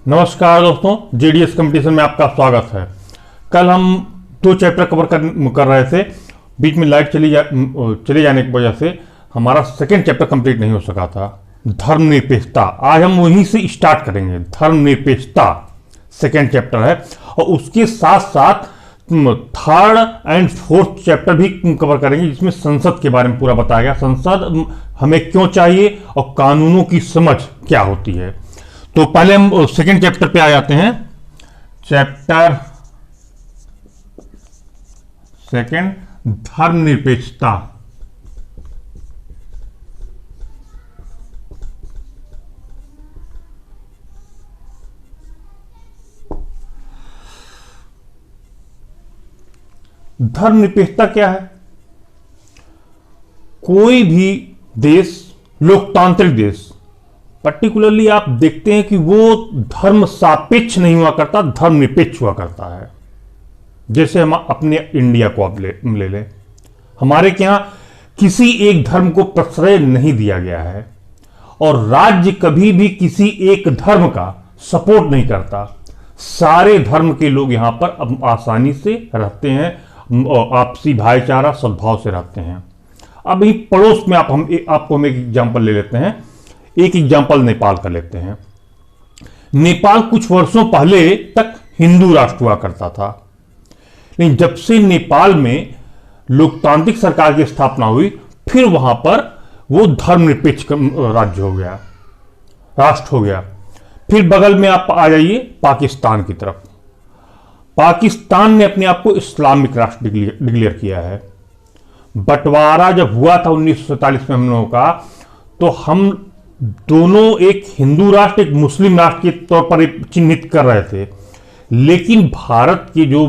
नमस्कार दोस्तों, JDS competition में आपका स्वागत है। कल हम 2 चैप्टर कवर कर रहे थे। बीच में लाइट चले जाने की वजह से हमारा सेकंड चैप्टर कंप्लीट नहीं हो सका था, धर्मनिरपेक्षता। आज हम वहीं से स्टार्ट करेंगे। धर्मनिरपेक्षता सेकंड चैप्टर है और उसके साथ साथ थर्ड एंड फोर्थ चैप्टर भी कवर करेंगे, जिसमें संसद के बारे में पूरा बताया गया। संसद हमें क्यों चाहिए और कानूनों की समझ क्या होती है। तो पहले हम सेकंड चैप्टर पे आ जाते हैं। चैप्टर सेकंड, धर्मनिरपेक्षता। धर्मनिरपेक्षता क्या है? कोई भी देश, लोकतांत्रिक देश पर्टिकुलरली आप देखते हैं कि वो धर्म सापेक्ष नहीं हुआ करता, धर्मनिरपेक्ष हुआ करता है। जैसे हम अपने इंडिया को आप ले लें, हमारे यहां किसी एक धर्म को प्रश्रय नहीं दिया गया है और राज्य कभी भी किसी एक धर्म का सपोर्ट नहीं करता। सारे धर्म के लोग यहां पर आसानी से रहते हैं, आपसी भाईचारा सद्भाव से रहते हैं। अब ये पड़ोस में आपको हम एक एग्जांपल ले लेते हैं। एक एग्जांपल नेपाल का लेते हैं। नेपाल कुछ वर्षों पहले तक हिंदू राष्ट्र हुआ करता था, लेकिन जब से नेपाल में लोकतांत्रिक सरकार की स्थापना हुई, फिर वहां पर वो धर्मनिरपेक्ष राज्य हो गया, राष्ट्र हो गया। फिर बगल में आप आ जाइए पाकिस्तान की तरफ। पाकिस्तान ने अपने आप को इस्लामिक राष्ट्र डिक्लेयर किया है। बंटवारा जब हुआ था 1947 में हम लोगों का, तो हम दोनों एक हिंदू राष्ट्र, एक मुस्लिम राष्ट्र के तौर पर चिन्हित कर रहे थे। लेकिन भारत के जो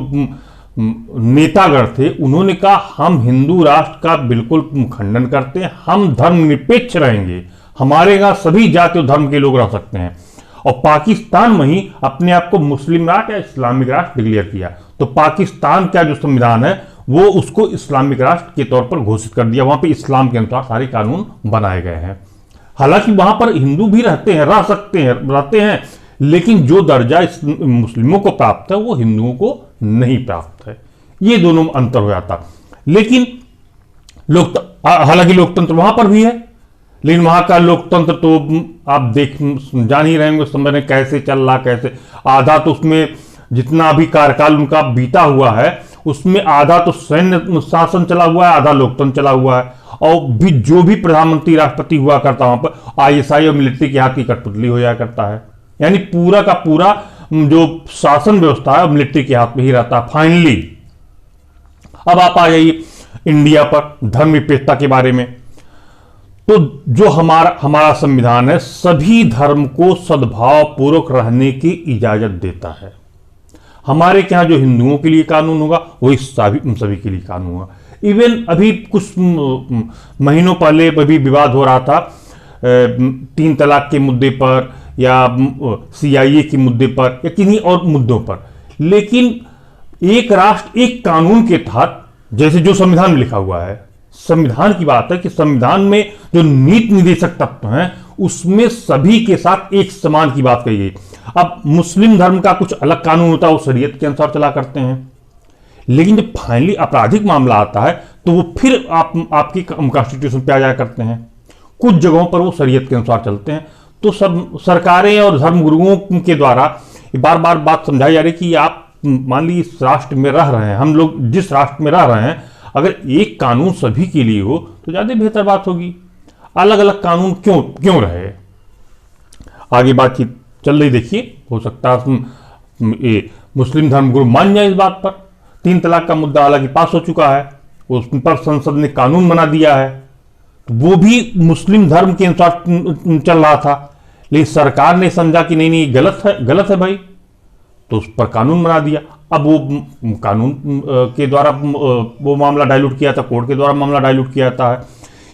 नेतागण थे, उन्होंने कहा हम हिंदू राष्ट्र का बिल्कुल खंडन करते हैं, हम धर्मनिरपेक्ष रहेंगे, हमारे यहां सभी जाति और धर्म के लोग रह सकते हैं। और पाकिस्तान में ही अपने आप को मुस्लिम राष्ट्र या इस्लामिक राष्ट्र डिक्लेयर किया। तो पाकिस्तान का जो संविधान है वो उसको इस्लामिक राष्ट्र के तौर पर घोषित कर दिया। वहां पे इस्लाम के अनुसार सारे कानून बनाए गए हैं। हालांकि वहां पर हिंदू भी रहते हैं, रहते हैं, लेकिन जो दर्जा मुस्लिमों को प्राप्त है वो हिंदुओं को नहीं प्राप्त है। ये दोनों अंतर हो जाता। लेकिन हालांकि लोकतंत्र वहां पर भी है, लेकिन वहां का लोकतंत्र तो आप जान ही रहेंगे, समझ रहे कैसे चल रहा, कैसे आधा तो उसमें जितना भी कार्यकाल उनका बीता हुआ है, उसमें आधा तो सैन्य शासन चला हुआ है, आधा लोकतंत्र चला हुआ है। और भी जो भी प्रधानमंत्री राष्ट्रपति हुआ करता वहां पर आईएसआई और मिलिट्री के हाथ की कठपुतली हो जाया करता है। यानी पूरा का पूरा जो शासन व्यवस्था है मिलिट्री के हाथ में ही रहता है फाइनली। अब आप आ जाइए इंडिया पर, धर्मनिरपेक्षता के बारे में। तो जो हमारा संविधान है, सभी धर्म को सद्भाव पूर्वक रहने की इजाजत देता है। हमारे यहाँ जो हिंदुओं के लिए कानून होगा वही सभी के लिए कानून होगा। इवन अभी कुछ महीनों पहले अभी विवाद हो रहा था 3 तलाक के मुद्दे पर या सीआईए के मुद्दे पर या किन्हीं और मुद्दों पर। लेकिन एक राष्ट्र एक कानून के तहत, जैसे जो संविधान में लिखा हुआ है, संविधान की बात है कि संविधान में जो नीति निर्देशक तत्व हैं उसमें सभी के साथ एक समान की बात कही गई। अब मुस्लिम धर्म का कुछ अलग कानून होता है, वो शरीयत के अनुसार चला करते हैं। लेकिन जब फाइनली आपराधिक मामला आता है तो वो फिर आपकी कॉन्स्टिट्यूशन पे आ जाया करते हैं। कुछ जगहों पर वो शरीयत के अनुसार चलते हैं। तो सब सरकारें और धर्मगुरुओं के द्वारा बार बार बात समझाई जा रही कि आप मान लीजिए इस राष्ट्र में रह रहे हैं, हम लोग जिस राष्ट्र में रह रहे हैं, अगर एक कानून सभी के लिए हो तो ज्यादा बेहतर बात होगी। अलग अलग कानून क्यों रहे। आगे बातचीत चल रही, देखिए हो सकता है मुस्लिम धर्मगुरु मान जाए इस बात पर। 3 तलाक का मुद्दा हालांकि पास हो चुका है, उस पर संसद ने कानून बना दिया है, तो वो भी मुस्लिम धर्म के अनुसार चल रहा था। लेकिन सरकार ने समझा कि नहीं गलत है भाई, तो उस पर कानून बना दिया। अब वो कानून के द्वारा वो मामला डाइल्यूट किया था, कोर्ट के द्वारा मामला डाइल्यूट किया जाता है।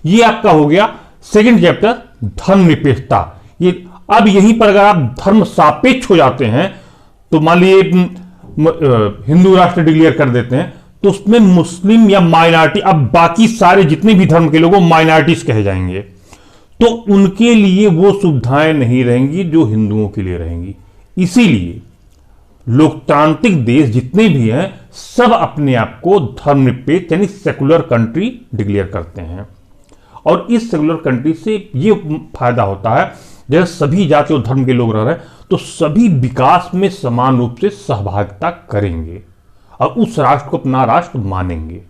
ये आपका हो गया सेकंड चैप्टर, धर्मनिरपेक्षता। ये अब यहीं पर अगर आप धर्म सापेक्ष हो जाते हैं, तो मान लीजिए हिंदू राष्ट्र डिक्लेयर कर देते हैं, तो उसमें मुस्लिम या माइनॉरिटी, अब बाकी सारे जितने भी धर्म के लोग माइनॉरिटीज कहे जाएंगे, तो उनके लिए वो सुविधाएं नहीं रहेंगी जो हिंदुओं के लिए रहेंगी। इसीलिए लोकतांत्रिक देश जितने भी हैं सब अपने आप को धर्मनिरपेक्ष यानी सेकुलर कंट्री डिक्लेयर करते हैं। और इस सेकुलर कंट्री से ये फायदा होता है, जैसे सभी जाति और धर्म के लोग रह रहे हैं तो सभी विकास में समान रूप से सहभागिता करेंगे और उस राष्ट्र को अपना राष्ट्र मानेंगे।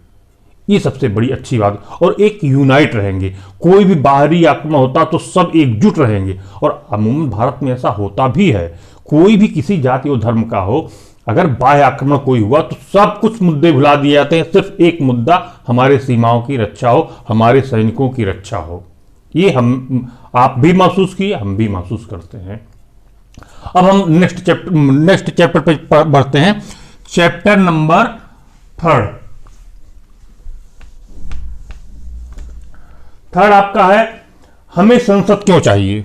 ये सबसे बड़ी अच्छी बात। और एक यूनाइट रहेंगे, कोई भी बाहरी आक्रमण होता तो सब एकजुट रहेंगे। और अमूमन भारत में ऐसा होता भी है, कोई भी किसी जाति और धर्म का हो, अगर बाह्य आक्रमण कोई हुआ तो सब कुछ मुद्दे भुला दिए जाते हैं, सिर्फ एक मुद्दा हमारे सीमाओं की रक्षा हो, हमारे सैनिकों की रक्षा हो। ये हम आप भी महसूस किए, हम भी महसूस करते हैं। अब हम नेक्स्ट चैप्टर पे बढ़ते हैं, चैप्टर नंबर 3 आपका है हमें संसद क्यों चाहिए।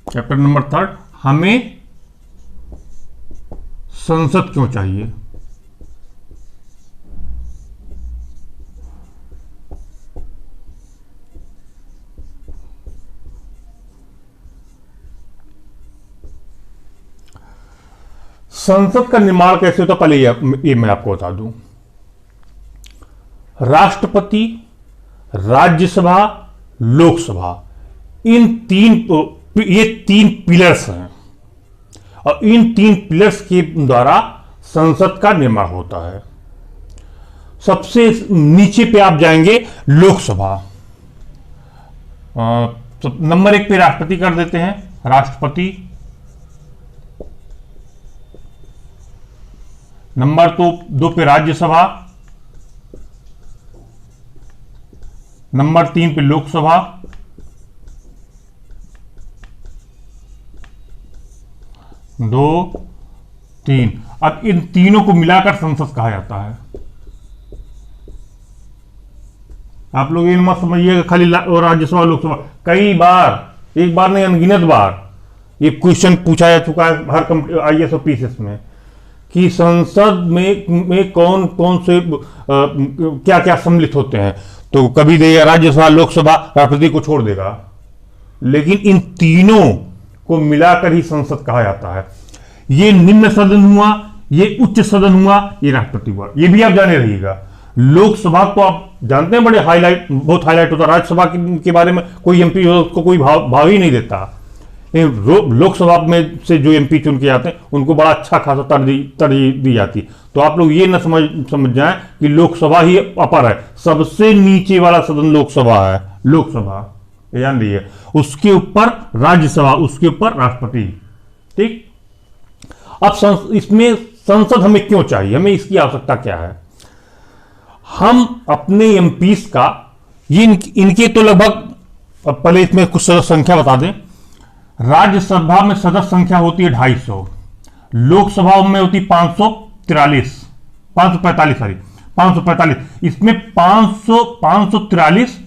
चैप्टर नंबर 3 हमें संसद क्यों चाहिए। संसद का निर्माण कैसे होता, पहले ये मैं आपको बता दूं। राष्ट्रपति, राज्यसभा, लोकसभा, ये तीन पिलर्स हैं और इन 3 पिलर्स के द्वारा संसद का निर्माण होता है। सबसे नीचे पे आप जाएंगे लोकसभा, नंबर 1 पे राष्ट्रपति कर देते हैं, राष्ट्रपति। नंबर 2 पे राज्यसभा, नंबर 3 पे लोकसभा, दो 3। अब इन तीनों को मिलाकर संसद कहा जाता है। आप लोग ये मत समझिएगा खाली राज्यसभा लोकसभा, कई बार, एक बार नहीं अनगिनत बार ये क्वेश्चन पूछा जा चुका है हर IAS और PCS में कि संसद में कौन कौन से क्या क्या सम्मिलित होते हैं। तो कभी देगा राज्यसभा, लोकसभा, राष्ट्रपति को छोड़ देगा, लेकिन इन तीनों को मिलाकर ही संसद कहा जाता है। ये निम्न सदन हुआ, ये उच्च सदन हुआ, ये राष्ट्रपति हुआ। ये भी आप जाने रहिएगा। लोकसभा को आप जानते हैं बहुत हाईलाइट होता है। राज्यसभा के बारे में कोई MP उसको कोई भाव ही नहीं देता। लोकसभा में से जो MP चुन के आते हैं उनको बड़ा अच्छा खासा तरजीह दी जाती है। तो आप लोग ये न समझ जाएं कि लोकसभा ही अपर है, सबसे नीचे वाला सदन लोकसभा है। लोकसभा ये जान लीजिए, उसके ऊपर राज्यसभा, उसके ऊपर राष्ट्रपति। ठीक। अब इसमें संसद हमें क्यों चाहिए, हमें इसकी आवश्यकता क्या है। हम अपने MPs का ये इनके तो लगभग, पहले इसमें कुछ सदस्य संख्या बता दें। राज्यसभा में सदस्य संख्या होती है 250, लोकसभा में होती 545। इसमें 543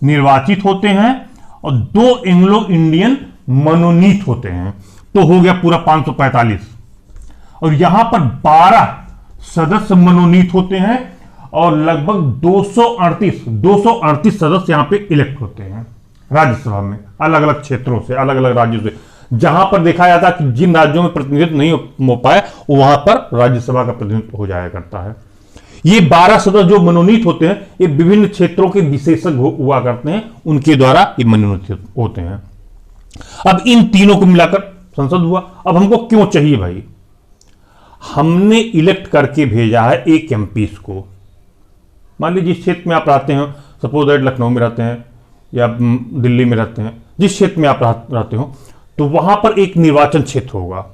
निर्वाचित होते हैं और 2 एंग्लो इंडियन मनोनीत होते हैं, तो हो गया पूरा 545। और यहां पर 12 सदस्य मनोनीत होते हैं और लगभग 238 सदस्य यहां पे इलेक्ट होते हैं राज्यसभा में, अलग अलग क्षेत्रों से, अलग अलग राज्यों से। जहां पर देखा जाता है कि जिन राज्यों में प्रतिनिधित्व नहीं हो पाए वहां पर राज्यसभा का प्रतिनिधित्व हो जाया करता है। ये 12 सदस्य जो मनोनीत होते हैं ये विभिन्न क्षेत्रों के विशेषज्ञ हुआ करते हैं, उनके द्वारा ये मनोनीत होते हैं। अब इन तीनों को मिलाकर संसद हुआ। अब हमको क्यों चाहिए भाई, हमने इलेक्ट करके भेजा है एक MPs को। मान लीजिए जिस क्षेत्र में आप रहते हो, सपोज दैट लखनऊ में रहते हैं या दिल्ली में रहते हैं, जिस क्षेत्र में आप रहते हो, तो वहां पर एक निर्वाचन क्षेत्र होगा,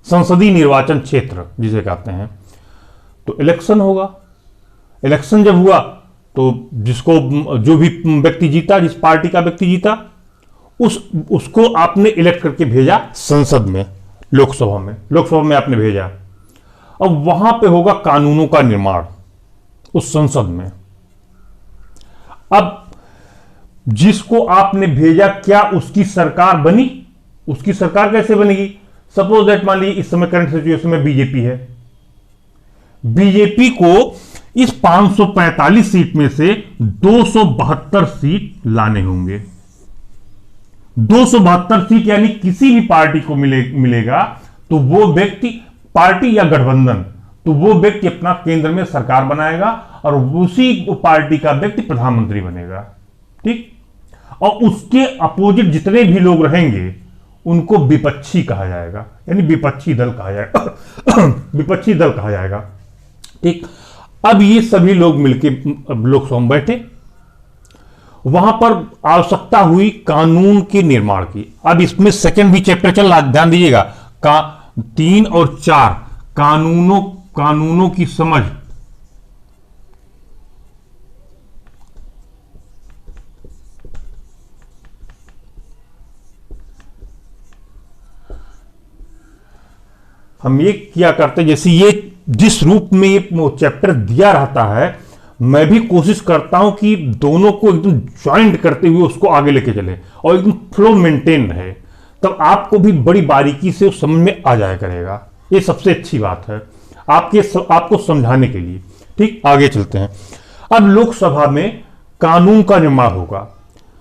संसदीय निर्वाचन क्षेत्र जिसे कहते हैं। तो इलेक्शन होगा। इलेक्शन जब हुआ तो जो भी व्यक्ति जीता, जिस पार्टी का व्यक्ति जीता, उसको आपने इलेक्ट करके भेजा संसद में, लोकसभा में आपने भेजा। अब वहां पे होगा कानूनों का निर्माण उस संसद में। अब जिसको आपने भेजा, क्या उसकी सरकार बनी? उसकी सरकार कैसे बनेगी? सपोज दैट मान लीजिए इस समय करंट सिचुएशन में बीजेपी है। बीजेपी को इस 545 सीट में से 272 सीट लाने होंगे। 272 सीट यानी किसी भी पार्टी को मिलेगा तो वो व्यक्ति, पार्टी या गठबंधन, तो वो व्यक्ति अपना केंद्र में सरकार बनाएगा और उसी पार्टी का व्यक्ति प्रधानमंत्री बनेगा। ठीक, और उसके अपोजिट जितने भी लोग रहेंगे उनको विपक्षी कहा जाएगा, यानी विपक्षी दल कहा जाएगा विपक्षी दल कहा जाएगा। ठीक, अब ये सभी लोग मिलकर लोकसभा में बैठे, वहां पर आवश्यकता हुई कानून के निर्माण की। अब इसमें सेकंड भी चैप्टर चल रहा, ध्यान दीजिएगा, 3 और 4 कानूनों की समझ। हम ये किया करते, जैसे ये जिस रूप में ये चैप्टर दिया रहता है, मैं भी कोशिश करता हूं कि दोनों को एकदम ज्वाइंट करते हुए उसको आगे लेके चले और एकदम फ्लो मेंटेन रहे, तब आपको भी बड़ी बारीकी से उस समझ में आ जाया करेगा। ये सबसे अच्छी बात है आपको समझाने के लिए। ठीक, आगे चलते हैं। अब लोकसभा में कानून का निर्माण होगा।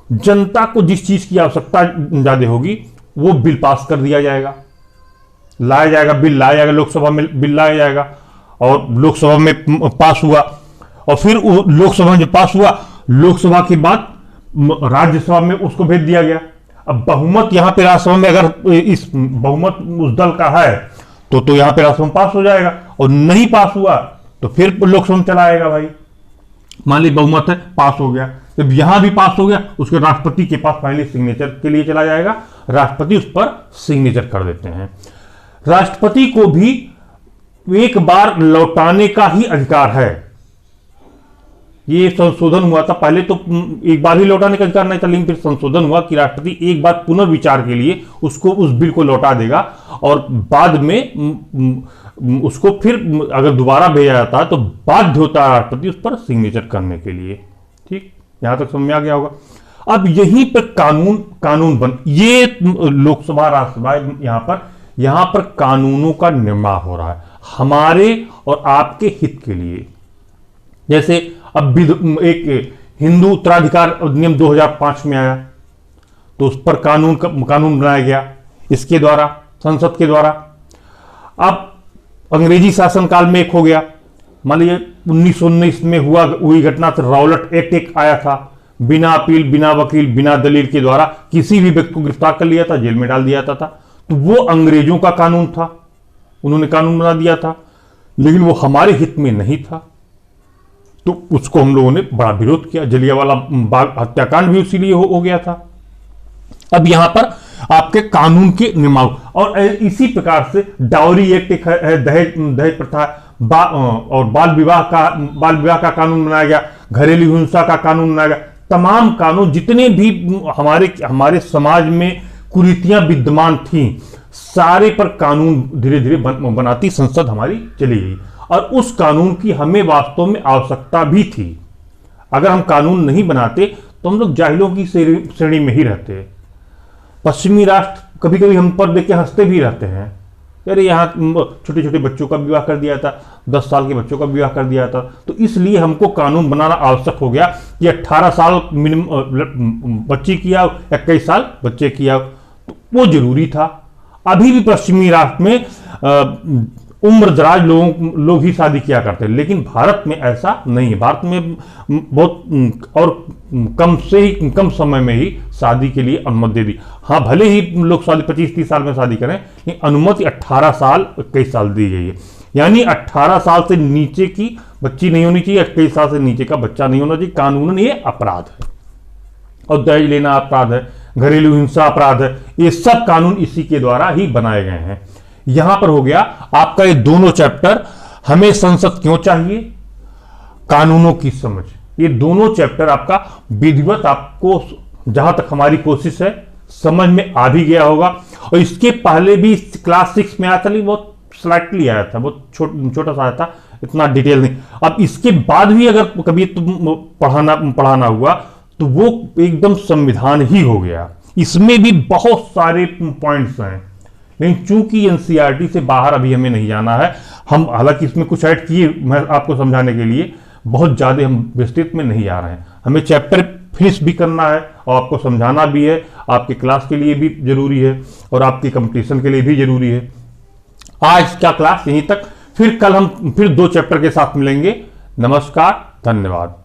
जनता को जिस चीज की आवश्यकता ज्यादा होगी वो बिल पास कर दिया जाएगा, लाया जाएगा, बिल लाया जाएगा, लोकसभा में बिल लाया जाएगा और लोकसभा में पास हुआ। और फिर लोकसभा में जब पास हुआ, लोकसभा के बाद राज्यसभा में उसको भेज दिया गया। अब बहुमत यहां पे राज्यसभा में, अगर इस बहुमत उस दल का है तो यहां पे राज्यसभा में पास हो जाएगा, और नहीं पास हुआ तो फिर लोकसभा में चला आएगा। भाई मान ली बहुमत है, पास हो गया, जब यहां भी पास हो गया उसके राष्ट्रपति के पास फाइनली सिग्नेचर के लिए चला जाएगा, राष्ट्रपति उस पर सिग्नेचर कर देते हैं। राष्ट्रपति को भी एक बार लौटाने का ही अधिकार है। ये संशोधन हुआ था, पहले तो एक बार ही लौटाने का अधिकार नहीं था, लेकिन फिर संशोधन हुआ कि राष्ट्रपति एक बार पुनर्विचार के लिए उसको, उस बिल को लौटा देगा और बाद में उसको फिर अगर दोबारा भेजा जाता है तो बाध्य होता है राष्ट्रपति उस पर सिग्नेचर करने के लिए। ठीक, यहां तक समझ में आ गया होगा। अब यहीं पर कानून बन, ये लोकसभा राज्यसभा, यहां पर कानूनों का निर्माण हो रहा है हमारे और आपके हित के लिए। जैसे अब एक हिंदू उत्तराधिकार अधिनियम 2005 में आया तो उस पर कानून बनाया गया इसके द्वारा, संसद के द्वारा। अब अंग्रेजी शासनकाल में एक हो गया, मान लीजिए 1919 में हुई घटना से रॉलेट एक्ट एक आया था, बिना अपील, बिना वकील, बिना दलील के द्वारा किसी भी व्यक्ति को गिरफ्तार कर लिया था, जेल में डाल दिया जाता था। तो वो अंग्रेजों का कानून था, उन्होंने कानून बना दिया था, लेकिन वो हमारे हित में नहीं था, तो उसको हम लोगों ने बड़ा विरोध किया। जलियांवाला बाग हत्याकांड भी उसी लिए हो गया था। अब यहां पर आपके कानून के निर्माण, और इसी प्रकार से डाउरी एक्ट एक है, दहेज प्रथा, और बाल विवाह का कानून बनाया गया, घरेलू हिंसा का कानून बनाया गया। तमाम कानून जितने भी हमारे समाज में कुरीतियां विद्यमान थी, सारे पर कानून धीरे धीरे बनाती संसद हमारी चली गई, और उस कानून की हमें वास्तव में आवश्यकता भी थी। अगर हम कानून नहीं बनाते तो हम लोग जाहिलों की श्रेणी में ही रहते। पश्चिमी राष्ट्र कभी कभी हम पर देख के हंसते भी रहते हैं, अरे यहाँ छोटे छोटे बच्चों का विवाह कर दिया था, 10 साल के बच्चों का विवाह कर दिया था। तो इसलिए हमको कानून बनाना आवश्यक हो गया कि 18 साल मिनिमम बच्ची किया, 21 साल बच्चे किया, तो वो जरूरी था। अभी भी पश्चिमी राष्ट्र में उम्रदराज लोग ही शादी किया करते हैं, लेकिन भारत में ऐसा नहीं है। भारत में बहुत और कम समय में ही शादी के लिए अनुमति दे दी। हाँ, भले ही लोग 25-30 साल में शादी करें, लेकिन अनुमति 18 साल 21 साल दी गई है। यानी 18 साल से नीचे की बच्ची नहीं होनी चाहिए, 21 साल से नीचे का बच्चा नहीं होना चाहिए। कानूनन ये अपराध है, और दहेज लेना अपराध है, घरेलू हिंसा अपराध है। ये सब कानून इसी के द्वारा ही बनाए गए हैं। यहां पर हो गया आपका ये दोनों चैप्टर, हमें संसद क्यों चाहिए, कानूनों की समझ। ये दोनों चैप्टर आपका विधिवत, आपको जहां तक हमारी कोशिश है समझ में आ भी गया होगा। और इसके पहले भी क्लास 6 में आया था, लेकिन बहुत स्लाइटली आया था, बहुत छोटा सा आया था, इतना डिटेल नहीं। अब इसके बाद भी अगर कभी तुम पढ़ाना हुआ तो वो एकदम संविधान ही हो गया। इसमें भी बहुत सारे पॉइंट्स हैं, लेकिन चूंकि एनसीईआरटी से बाहर अभी हमें नहीं जाना है, हम हालांकि इसमें कुछ ऐड किए मैं आपको समझाने के लिए, बहुत ज्यादा हम विस्तृत में नहीं जा रहे हैं। हमें चैप्टर फिनिश भी करना है और आपको समझाना भी है, आपकी क्लास के लिए भी जरूरी है और आपकी कंपटीशन के लिए भी जरूरी है। आज का क्लास यहीं तक, फिर कल हम फिर 2 चैप्टर के साथ मिलेंगे। नमस्कार, धन्यवाद।